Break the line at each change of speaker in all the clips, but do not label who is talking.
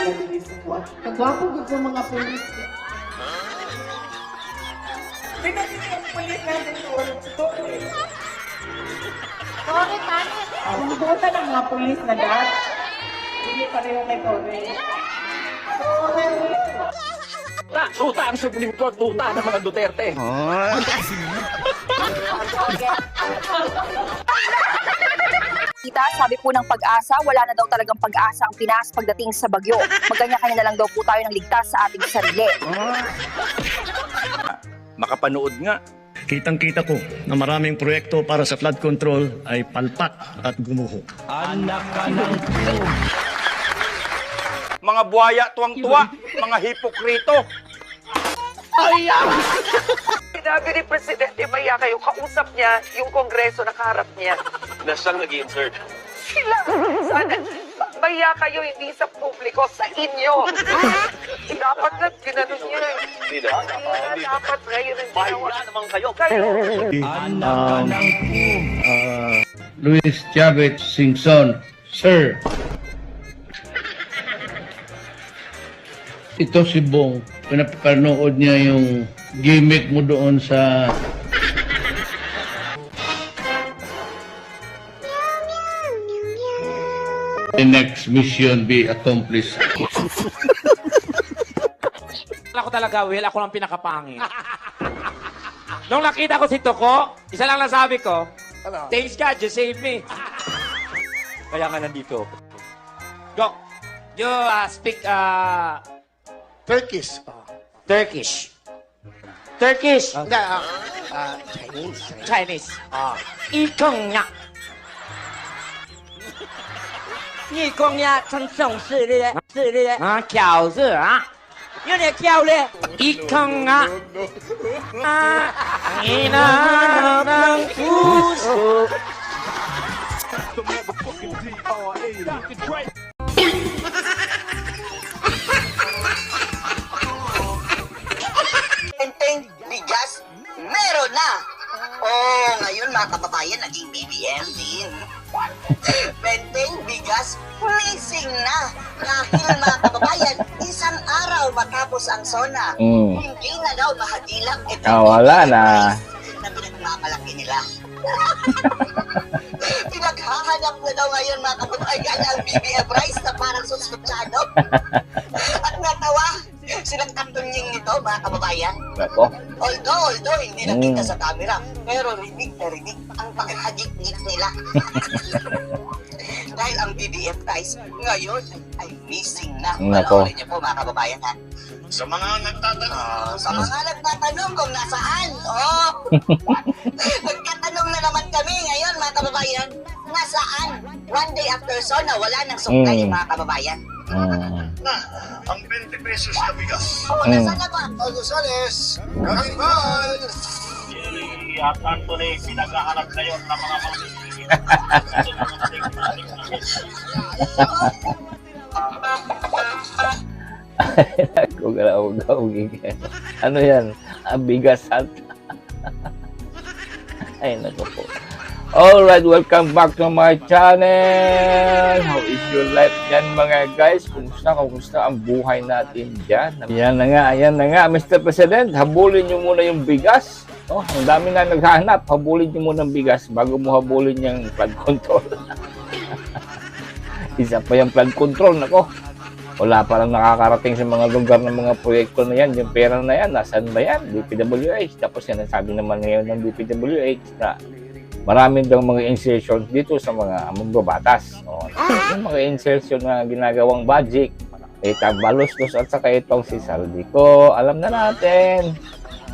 Kagwapo gud sa mga pulis. Pinagiging ang pulis natin ito.
Bakit, Tani?
Ang buta ng mga pulis na lahat. Hindi pareho kay Tore.
Tuta ang Supreme Court, tuta ng mga Duterte.
Kita, sabi po ng Pag-asa, wala na daw talagang pag-asa ang Pinas pagdating sa bagyo. Magkanya-kanya na lang daw po tayo ng ligtas sa ating sarili.
Makapanood nga.
Kitang-kita ko na maraming proyekto para sa flood control ay palpak at gumuho.
Mga buhaya, tuwang-tuwa. Mga hipokrito.
Sinabi ni Presidente Maya kayo, kausap niya yung Kongreso na kaharap niya.
Nasaan nag-insert?
Sila, sana, Maya kayo hindi sa publiko, sa inyo. Dapat na ginanon niyo.
Hindi na.
Dapat ngayon ang ginawa.
Bahala naman kayo.
Luis Chavez Singson, Sir. Ito si Bong. Pinapanood niya yung gimmick mo doon sa... The next mission be accomplished.
Ako talaga, Will, ako lang pinakapangit. Nung nakita ko si Toko, isa lang nasabi ko, thanks God, you saved me. Kaya nga nandito. Go. You speak
Turkish.
Turkish. Turkish.
Chinese.
Chinese. Ikaw nga.
你公呀，真正是的，是的。
啊，巧字啊，
有点漂亮。
一坑啊，啊，你那能不说？
Penteng bigas, meron na! Oh, ngayon mga kababayan, naging BBM din. Penteng bigas, missing na! Dahil mga kababayan, isang araw matapos ang SONA, hindi na daw mahadilang ito.
wala na.
Na pinagmamalaki nila. Pinaghahanap na daw ngayon mga kababayan ang BBM rice na parang suspetsado. At natawa, silang katunying nito mga kababayan. Although hindi nakita sa camera, pero rinig na rinig ang paghagik-gik nila. Dahil ang BBM rice ngayon ay missing na. Panoorin niyo po mga kababayan ha.
Sa mga nagtatanong.
Sa mga nagtatanong kung nasaan, nagtatanong na naman kami ngayon mga kababayan, nasaan? One day after SONA, wala nang supply mga kababayan.
Na, ang 20 pesos na bigas.
Nasaan na ba?
Agusoles, Carnival!
At Anthony, pinaghahanap ngayon ng mga
Ano yan? Bigasan. Ay, naku po. Alright, welcome back to my channel. How is your life dyan mga guys? Kumusta ang buhay natin dyan? Ayan na nga, Mr. President, habulin nyo muna yung bigas. Ang dami na naghahanap, habulin nyo muna ang bigas bago mo habulin yung flood control. Isa pa yung flood control, nako. Wala pa lang nakakarating sa mga lugar ng mga proyekto na yan. Yung pera na yan, nasaan ba yan? DPWH. Tapos yan, ang sabi naman ngayon ng DPWH na marami daw mga insertion dito sa mga mambabatas. Yung mga insertion na ginagawang budget, Tabalos at saka itong si Saldico, alam na natin.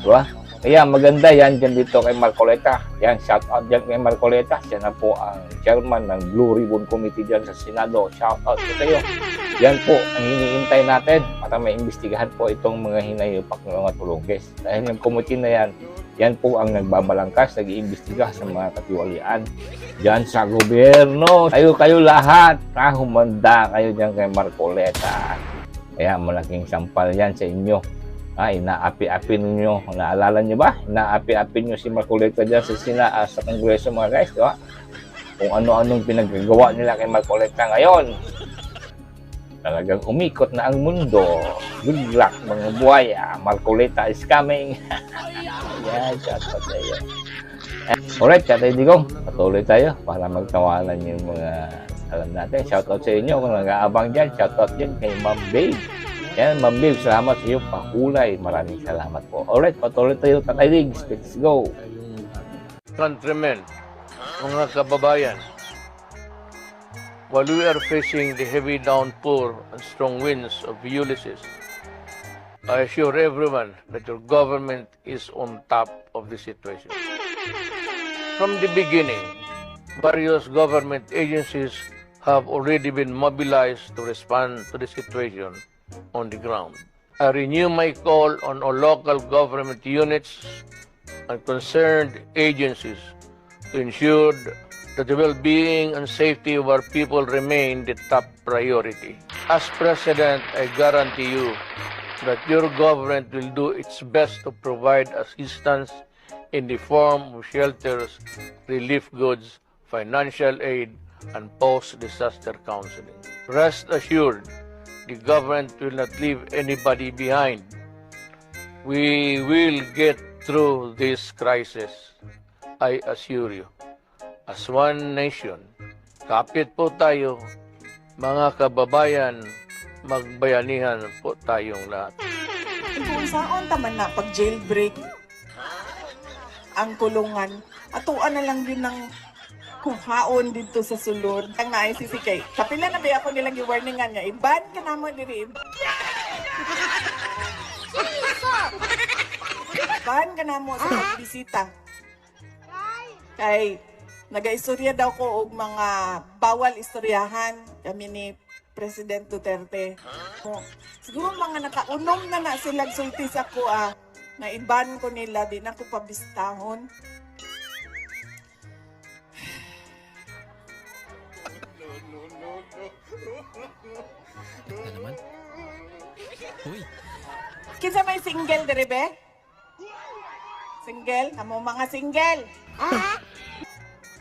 Diba? Kaya maganda yan dyan dito kay Marcoleta. Yan, shout out dyan kay Marcoleta. Siya na po ang chairman ng Blue Ribbon Committee dyan sa Senado. Shout out po kayo. Yan po ang hiniintay natin para may imbestigahan po itong mga hinayupak ng mga tulunggis. Dahil yung committee na yan, yan po ang nagbabalangkas, nag-iimbestiga sa mga katiwalian dyan sa gobyerno. Kayo lahat, humanda kayo dyan kay Marcoleta. Kaya malaking sampal yan sa inyo. Inaapi-api ninyo. Naalala nyo ba? Inaapi-api nyo si Marcoleta dyan sa Kongreso mga guys. Diba? Kung ano-anong pinagagawa nila kay Marcoleta ngayon. Talagang umikot na ang mundo. Good luck mga buhaya. Marcoleta is coming. Yan, shoutout sa iyo. Alright, Tatay Digong, patuloy tayo para magtawanan yung mga alam natin. Shoutout sa inyo kung nag-aabang dyan. Shoutout din kay Ma'am Babe. Yan, Ma'am Babe, salamat sa iyo. Pakulay. Maraming salamat po. Alright, patuloy tayo, Tatay Diggs. Let's go.
Countrymen, mga kababayan, while we are facing the heavy downpour and strong winds of Ulysses, I assure everyone that your government is on top of the situation. From the beginning, various government agencies have already been mobilized to respond to the situation on the ground. I renew my call on all local government units and concerned agencies to ensure that the well-being and safety of our people remain the top priority. As President, I guarantee you that your government will do its best to provide assistance in the form of shelters, relief goods, financial aid, and post-disaster counseling. Rest assured, the government will not leave anybody behind. We will get through this crisis, I assure you. As one nation, kapit po tayo, mga kababayan, magbayanihan po tayong lahat.
Kung saan taman na pag jailbreak ang kulungan, atuan na lang din ng haon dito sa sulod. Ang na-ICC kay, kapila na ba ako nilang i-warningan niya, iban ka na mo diri. Iban ka na mo sa pagbisita. Kay, nag-istorya daw ko og mga bawal istoryahan kami ni President Duterte. Siguro mga nakaunom na sila sulti sa ko na iban ko nila, di na ko pabistahon. Kinsa may single dere be? Single? Amo mga single?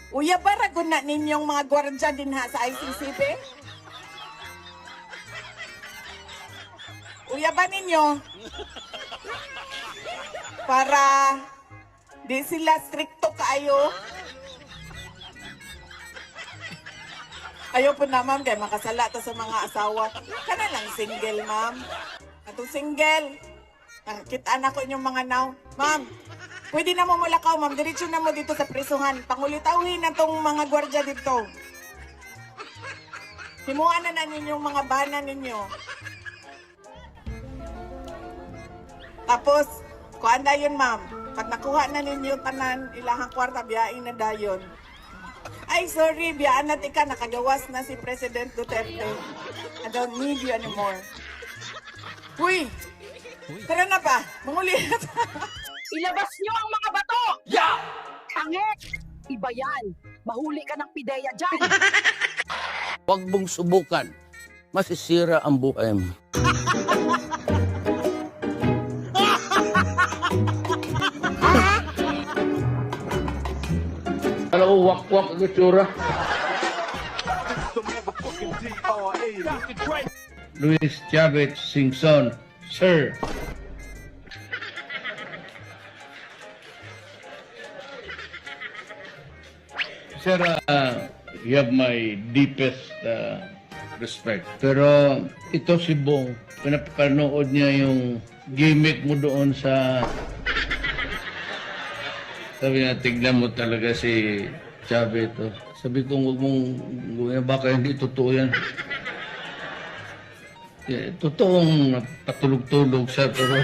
Uya ba ragon na ninyong mga gwardya din ha sa ICC be? Uya ba ninyo? Para di sila stricto kaayo. Ayaw po na ma'am, kaya makasala ta sa mga asawa. Kana lang single ma'am. Atong single. Nakikita na ko inyong mga now. Ma'am, pwede na mo mulakaw ma'am. Diretso na mo dito sa prisuhan. Pangulitawin na tong mga gwardya dito. Himuan na ninyong mga bana ninyo. Tapos, kuhaan na yun ma'am. Pag nakuha na ninyo tanan, ilahang kwarta, biyain na dayon. Ay, sorry, biyaan na tika, nakagawas na si President Duterte. I don't need you anymore. Uy! Tara na pa, manguli na
Ilabas nyo ang mga bato! Yeah! Pangit! Iba yan. Mahuli ka ng pideya dyan.
Huwag mong subukan. Masisira ang buhay mo.
Ano, wak-wak ang itsura? Luis Chavez Singson, sir. Sir, you have my deepest respect. Pero ito si Bong, pinapanood niya yung gimmick mo doon sa... Sabi na, tignan mo talaga si Chavez to. Sabi ko, huwag mong gawin, baka hindi totoo yan. Totoong patulog-tulog siya, pero...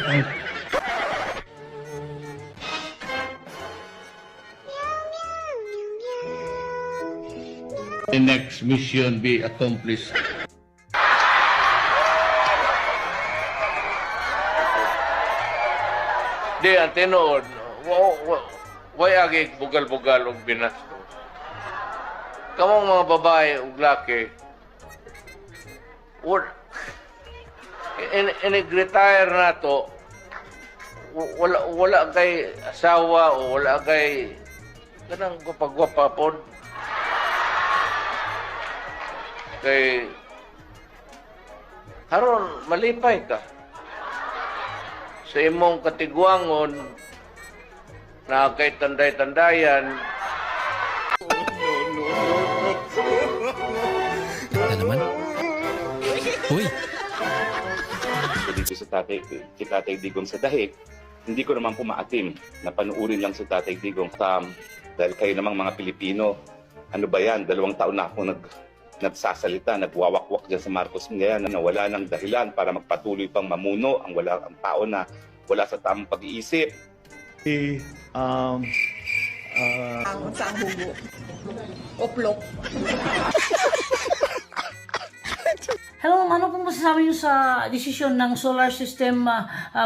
The next mission be accomplished. Di, ang tinood, why agi bugal-bugal og binasto? Kamong mga babae ug laki, retire na to, wala kay asawa o wala kay kanang gwapa-gwapa pod. Kay Karon malipay ka. Sa imong katigwangon na kay tanday-tandayan,
Ano naman? Uy!
Dito sa Tatay Digong sa Dahig, hindi ko naman pumaatim na panuurin lang si Tatay Digong. Dahil kayo namang mga Pilipino, ano ba yan, 2 taon na ako nagsasalita, nagwawakwak dyan sa Marcos ngayon na wala ng dahilan para magpatuloy pang mamuno ang tao na wala sa tamang pag-iisip.
Ang saang hugo. Oplok.
Hello, ma'am. Ano pong masasabi niyo sa desisyon ng Solar System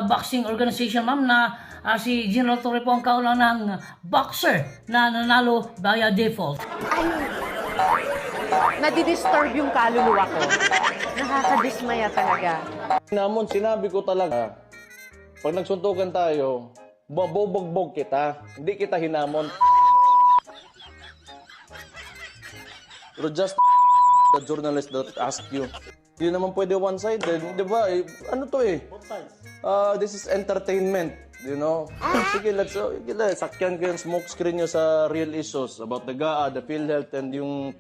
Boxing Organization, ma'am, na si General Torre po ang kaunang boxer na nanalo via default?
Nadidisturb yung kaluluwa ko. Nakakadismaya talaga.
Namon, sinabi ko talaga, pag nagsuntukan tayo, babogbog kita, hindi kita hinamon. Pero just the journalist that asked you, hindi naman pwede one-sided, di ba? Ano to eh? This is entertainment, you know? Sige, let's sakyan ko yung smoke screen nyo sa real issues about the GAA, the PhilHealth, and yung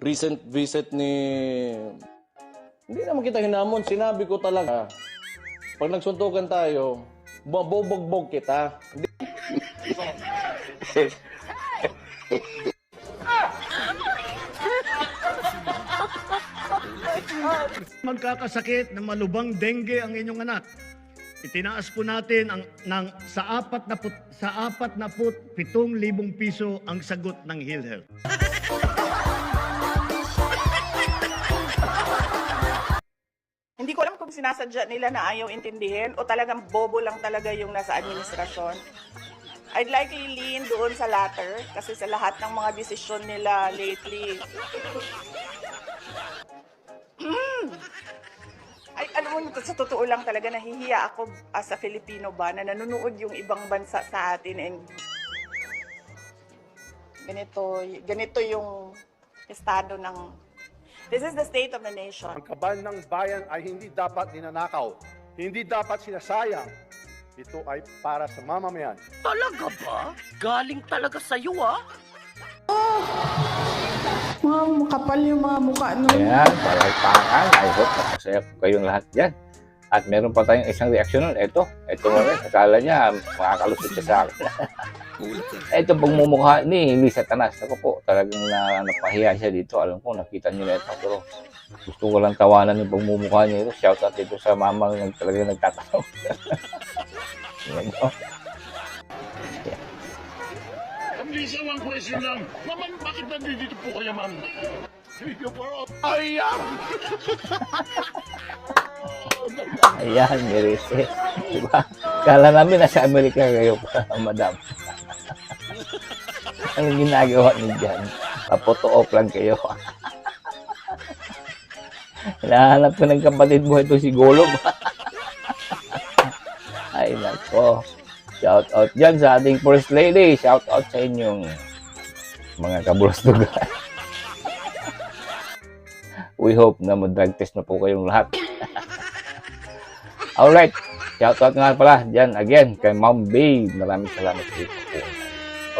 recent visit ni... Hindi naman kita hinamon, sinabi ko talaga, pag nagsuntukan tayo, babogbog kita.
Magkakasakit na malubang dengue ang inyong anak. Itinaas po natin sa 47,000 piso ang sagot ng PhilHealth.
Hindi ko alam kung sinasadya nila na ayaw intindihin o talagang bobo lang talaga yung nasa administrasyon. I'd likely lean doon sa latter kasi sa lahat ng mga desisyon nila lately. Ay, alam mo, sa totoo lang talaga, nahihiya ako as a Filipino ba na nanonood yung ibang bansa sa atin and ganito yung estado ng... This is the state of the nation.
Ang kaban ng bayan ay hindi dapat ninanakaw, hindi dapat sinasayang. Ito ay para sa mamamayan.
Talaga ba? Galing talaga sa'yo, ah?
Mga makapal yung mga mukha nun.
Ayan, palakpakan. I hope masaya po kayong lahat dyan. At meron pa tayong isang reaksyon nun. Ito mo rin. Akala niya, makakalusot siya sa akin. Ito pagmumukha ni Lisa Tanas. Ako po, talagang napahiya siya dito. Alam ko, nakita niyo na ito. Pero gusto ko lang tawanan yung pagmumukha niya ito. Shout out dito sa mamang talagang nagtatanong. Yan o.
Lisa, one question lang. Naman, bakit nandito po kayo, ma'am? Ayan!
Ayan, Merise. Diba? Kala namin nasa Amerika kayo, madam. Ang ginagawa niyo dyan, papoto off lang kayo. Hinahanap ko ng kapatid mo ito si Golog. Ay, nako. Shout out dyan sa ating First Lady. Shout out sa inyong mga kabulastugan. We hope na mag-drug test na po kayong lahat. Alright. Shout out nga pala dyan again kay Ma'am Babe. Maraming salamat sa ito po.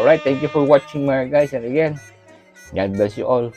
Alright. Thank you for watching mga guys. And again, God bless you all.